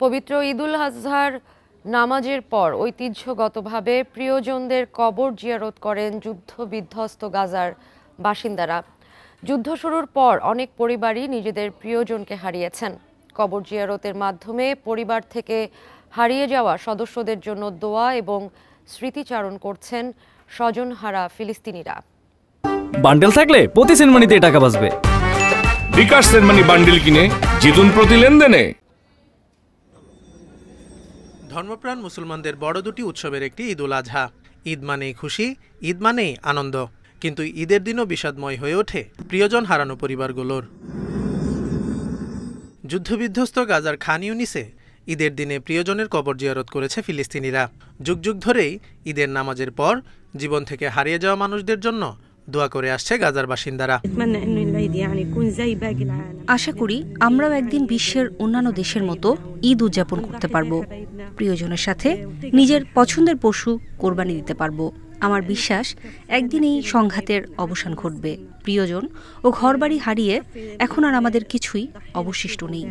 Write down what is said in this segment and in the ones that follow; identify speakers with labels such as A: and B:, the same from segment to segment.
A: পবিত্র ঈদুল আজহার নামাজের পর ঐতিহ্যগতভাবে প্রিয়জনদের কবর জিয়ারত করেন যুদ্ধ বিধ্বস্ত গাজার বাসিন্দারা। যুদ্ধ শুরুর পর অনেক পরিবারই নিজেদের প্রিয়জনকে হারিয়েছেন। কবর জিয়ারতের মাধ্যমে পরিবার থেকে হারিয়ে যাওয়া সদস্যদের জন্য দোয়া এবং স্মৃতিচারণ করছেন স্বজনহারা ফিলিস্তিনিরা।
B: বান্ডেল থাকলে প্রতি সেনমানিতে টাকা বাঁচবে।
C: বিকাশ সেনমানি বান্ডেল কিনে জিতুন প্রতি লেনদেনে।
D: ধর্মপ্রাণ মুসলমানদের বড় দুটি উৎসবের একটি ঈদুল আজহা। ঈদ মানেই খুশি, ঈদ মানেই আনন্দ, কিন্তু ঈদের দিনও বিষাদময় হয়ে ওঠে প্রিয়জন হারানো পরিবারগুলোর। যুদ্ধবিধ্বস্ত গাজার খান ইউনিসে ঈদের দিনে প্রিয়জনের কবর জিয়ারত করেছে ফিলিস্তিনিরা। যুগ যুগ ধরেই ঈদের নামাজের পর জীবন থেকে হারিয়ে যাওয়া মানুষদের জন্য দোয়া করে আসছে গাজার বাসিন্দারা।
E: আশা করি আমরাও একদিন বিশ্বের অন্যান্য দেশের মতো ঈদ উদযাপন করতে পারবো, প্রিয়জনের সাথে নিজের পছন্দের পশু কোরবানি দিতে পারবো। আমার বিশ্বাস একদিন এই সংঘাতের অবসান ঘটবে। প্রিয়জন ও ঘরবাড়ি হারিয়ে এখন আর আমাদের কিছুই অবশিষ্ট নেই।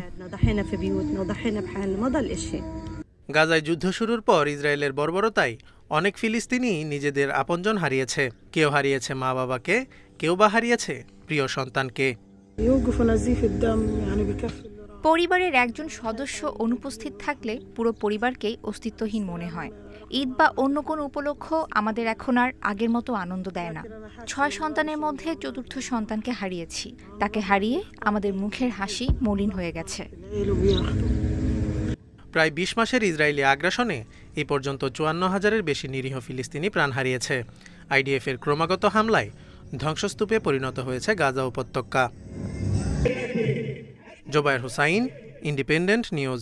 D: গাজায় যুদ্ধ শুরুর পর ইসরায়েলের বর্বরতায় অনেক ফিলিস্তিনি নিজেদের আপনজন হারিয়েছে। কেউ হারিয়েছে মা বাবাকে, কেউ বা হারিয়েছে প্রিয় সন্তানকে।
F: পরিবারের একজন সদস্য অনুপস্থিত থাকলে পুরো পরিবারকেই অস্তিত্বহীন মনে হয়। ঈদ বা অন্য কোনো উপলক্ষ আমাদের এখন আর আগের মতো আনন্দ দেয় না। 6 সন্তানের মধ্যে চতুর্থ সন্তানকে হারিয়েছি। তাকে হারিয়ে আমাদের মুখের হাসি মলিন হয়ে গেছে।
D: প্রায় 20 মাসের ইসরায়েলি আগ্রাসনে এই পর্যন্ত 54,000-এর বেশি নিরীহ ফিলিস্তিনি প্রাণ হারিয়েছে। আইডিএফের ক্রমাগত হামলায় ধ্বংসস্তূপে পরিণত হয়েছে গাজা উপত্যকা। Zobayer Hussain, independent news.